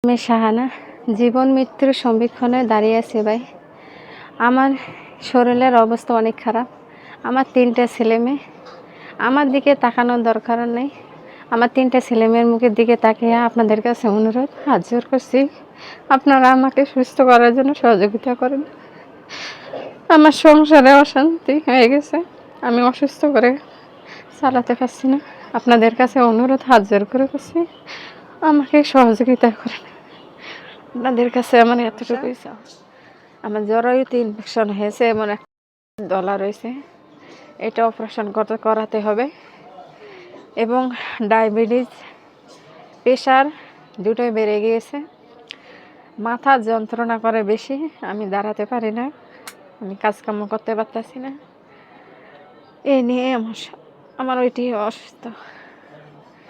আমি শাহানা জীবন মৃত্যুর সন্ধিক্ষণে দাঁড়িয়ে আছি ভাই। আমার শরীরের অবস্থা অনেক খারাপ। আমার 3টা ছেলে মেয়ে, আমার দিকে তাকানোর দরকার নেই। আমার 3টা ছেলে মেয়ের মুখের দিকে তাকিয়ে আপনাদের কাছে অনুরোধ হাত জোর করছি, আপনারা আমাকে সুস্থ করার জন্য সহযোগিতা করেন। আমার সংসারে অশান্তি হয়ে গেছে, আমি অসুস্থ করে চালাতে পারছি না। আপনাদের কাছে অনুরোধ হাত জোর করে করছি, আমাকে সহযোগিতা করেন। আপনাদের কাছে আমার এতটুকুই চাও। আমার জরায়ুতে ইনফেকশন হয়েছে, এমন একটা দলা রয়েছে, এটা অপারেশন করাতে হবে। এবং ডায়াবেটিস, প্রেশার দুটোই বেড়ে গিয়েছে। মাথার যন্ত্রণা করে বেশি, আমি দাঁড়াতে পারি না, আমি কাজকর্ম করতে পারতেছি না। এই নিয়ে আমার ওইটি অসুস্থ।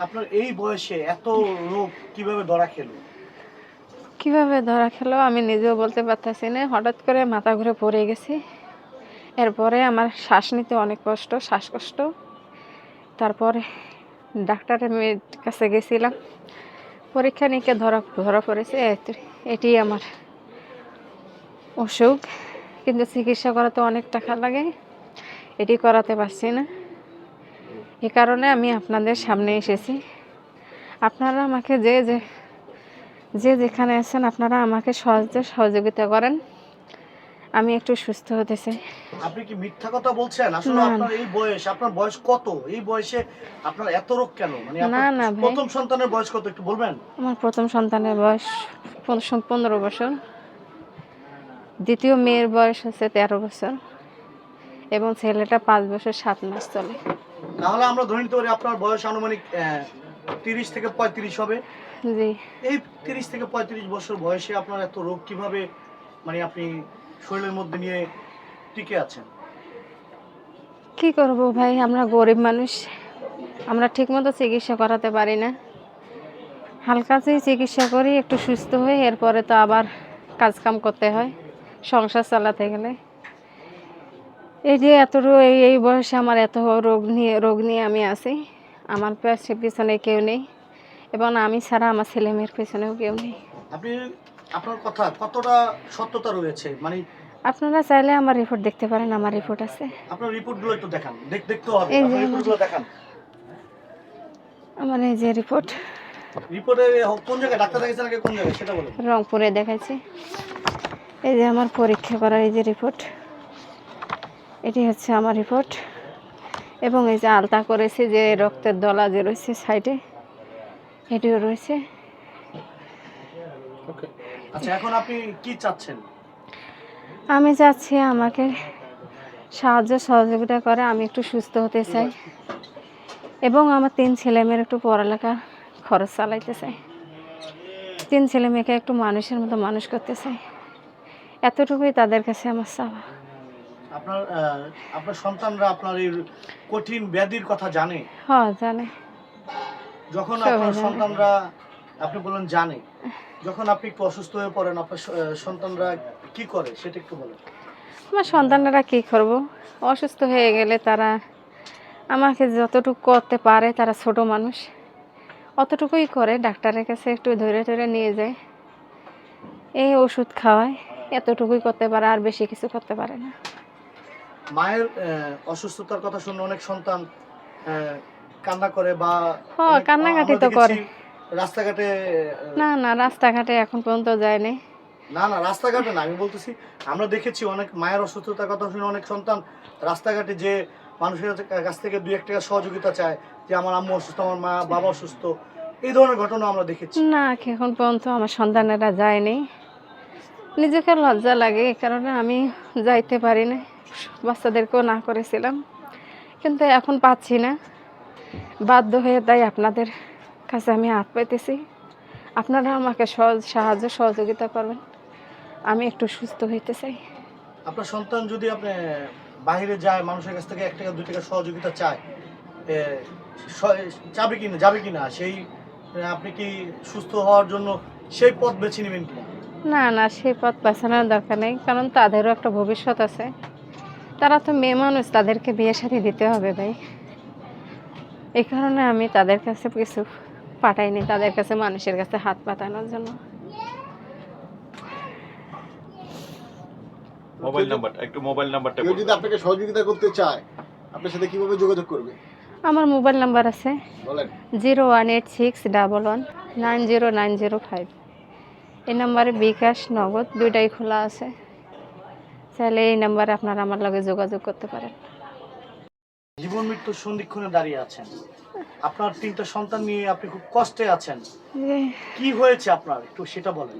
আপনার এই বয়সে এত রোগ কিভাবে ধরা খেলো? কিভাবে ধরা খেলো আমি নিজেও বলতে পারতেছি না। হঠাৎ করে মাথা ঘুরে পড়ে গেছি। এরপরে আমার শ্বাস নিতে অনেক কষ্ট, শ্বাসকষ্ট। তারপরে ডাক্তারের মেয়ের কাছে গেছিলাম, পরীক্ষা নিরীক্ষা ধরা পড়েছে এটি আমার অসুখ। কিন্তু চিকিৎসা করাতে অনেক টাকা লাগে, এটি করাতে পারছি না। এ কারণে আমি আপনাদের সামনে এসেছি। আপনারা আমাকে যে যেখানে আছেন আপনারা আমাকে সহযোগিতা করেন, আমি একটু সুস্থ হতে চাই। আপনি কি মিথ্যা কথা বলছেন? আসলে আপনার এই বয়স, আপনার বয়স কত? এই বয়সে আপনার এত রোগ কেন? মানে না ভাই, প্রথম সন্তানের বয়স কত একটু বলবেন? আমার প্রথম সন্তানের বয়স 15 বছর, দ্বিতীয় মেয়ের বয়স হচ্ছে 13 বছর এবং ছেলেটা 5 বছর 7 মাস চলে। তাহলে আমরা ধরে নিতে পারি আপনার বয়স আনুমানিক 30 থেকে 35 হবে। জি। এই 30 থেকে 35 বছর বয়সে আপনার এত রোগ কিভাবে, মানে আপনি শরীরের মধ্যে নিয়ে টিকে আছেন? কি করব ভাই, আমরা গরিব মানুষ, আমরা ঠিকমতো চিকিৎসা করাতে পারি না। হালকা চিকিৎসা করি, একটু সুস্থ হই, এরপরে তো আবার কাজকাম করতে হয় সংসার চালাতে গেলে। এই যে এই বয়সে আমার এত রোগ নিয়ে আমি আছি। আমার পিছনে কেউ নেই এবং আমি ছাড়া আমার ছেলে মেয়ের পেছনেও কেউ নেই। আপনার কথা কতটা সত্যতা রয়েছে? মানে আপনারা চাইলে আমার রিপোর্ট দেখতে পারেন, আমার রিপোর্ট আছে। আপনার রিপোর্টগুলো একটু দেখান, দেখতে হবে। এই যে আপনার রিপোর্টগুলো দেখান। আমার এই যে রিপোর্টে কোন জায়গায় ডাক্তার দেখাইছেন, আগে কোন জায়গায় সেটা বলুন। রংপুরে দেখাইছি। এই যে আমার পরীক্ষা করার এই যে রিপোর্ট, এটি হচ্ছে আমার রিপোর্ট। এবং এই যে আলতা করেছি, যে রক্তের দলা যে রয়েছে সাইডে, এটিও রয়েছে। ওকে, আচ্ছা এখন আপনি কি চাচ্ছেন? আমি চাচ্ছি আমাকে সহযোগিতা করে, আমি একটু সুস্থ হতে চাই এবং আমার 3 ছেলে মেয়ের একটু পড়ালেখা খরচ চালাইতে চাই। 3 ছেলে মেয়েকে একটু মানুষের মতো মানুষ করতে চাই, এতটুকুই তাদের কাছে আমার চাওয়া। আপনার সন্তানরা আপনার এই কঠিন ব্যাধির কথা জানে? হ্যাঁ, জানে। যখন আপনার সন্তানরা, আপনি বলেন জানে, যখন আপনি একটু অসুস্থ হয়ে পড়েন, আপনার সন্তানরা কি করে সেটা একটু বলেন। আমার সন্তানরা কী করব, অসুস্থ হয়ে গেলে তারা আমাকে যতটুকু করতে পারে, তারা ছোট মানুষ, অতটুকুই করে। ডাক্তারের কাছে একটু ধরে নিয়ে যায়, এই ওষুধ খাওয়ায়, এতটুকুই করতে পারে, আর বেশি কিছু করতে পারে না। মায়ের অসুস্থতার কথা শুনে অনেক সন্তান কান্না করে বা কান্নাকাটি তো করে। রাস্তাঘাটে না রাস্তাঘাটে এখন পর্যন্ত যায়নি। না রাস্তাঘাটে না, আমি বলতেছি আমরা দেখেছি অনেক মায়ের অসুস্থতার কথা শুনে অনেক সন্তান রাস্তাঘাটে যে মানুষের কাছ থেকে 2-1 টাকা সহযোগিতা চায়, যে আমার আম্মু অসুস্থ, আমার মা বাবা অসুস্থ, এই ধরনের ঘটনা আমরা দেখেছি। না, এখন পর্যন্ত আমার সন্তানেরা যায়নি। নিজেকে লজ্জা লাগে, এই কারণে আমি যাইতে পারি না। বাচ্চাদেরকেও না করেছিলাম, কিন্তু এখন পাচ্ছি না, বাধ্য হয়ে তাই আপনাদের কাছে আমি হাত পাইতেছি। আপনারা আমাকে সহযোগিতা করবেন, আমি একটু সুস্থ হইতে চাই। আপনার সন্তান যদি আপনি বাইরে যায়, মানুষের কাছ থেকে 1 টাকা 2 টাকা সহযোগিতা চায়, যাবে কিনা সেই, আপনি কি সুস্থ হওয়ার জন্য সেই পথ বেছে নেবেন কিনা? না সেই পথ বাঁচানোর দরকার নেই, কারণ তাদেরও একটা ভবিষ্যৎ আছে। তারা তো মেয়ে মানুষ, তাদেরকে বিয়ে শাদী দিতে হবে ভাই। এই কারণে আমি তাদের কাছে কিছু পাঠাইনি, তাদের কাছে মানুষের কাছে হাত পাতানোর জন্য। মোবাইল নাম্বারটা একটু মোবাইল নাম্বারটা কেউ যদি আপনাকে সহযোগিতা করতে চায় আপনার সাথে কিভাবে যোগাযোগ করবে আমার মোবাইল নাম্বার আছে বলেন। 0186111909005। এই নাম্বারে বিকাশ নগদ দুইটাই খোলা আছে, চাইলে এই নাম্বারে আপনারা আমার লগে যোগাযোগ করতে পারেন। জীবন মৃত্যুর সন্ধিক্ষণে দাঁড়িয়ে আছেন, আপনার 3টা সন্তান নিয়ে আপনি খুব কষ্টে আছেন, যে কি হয়েছে আপনার একটু সেটা বলেন।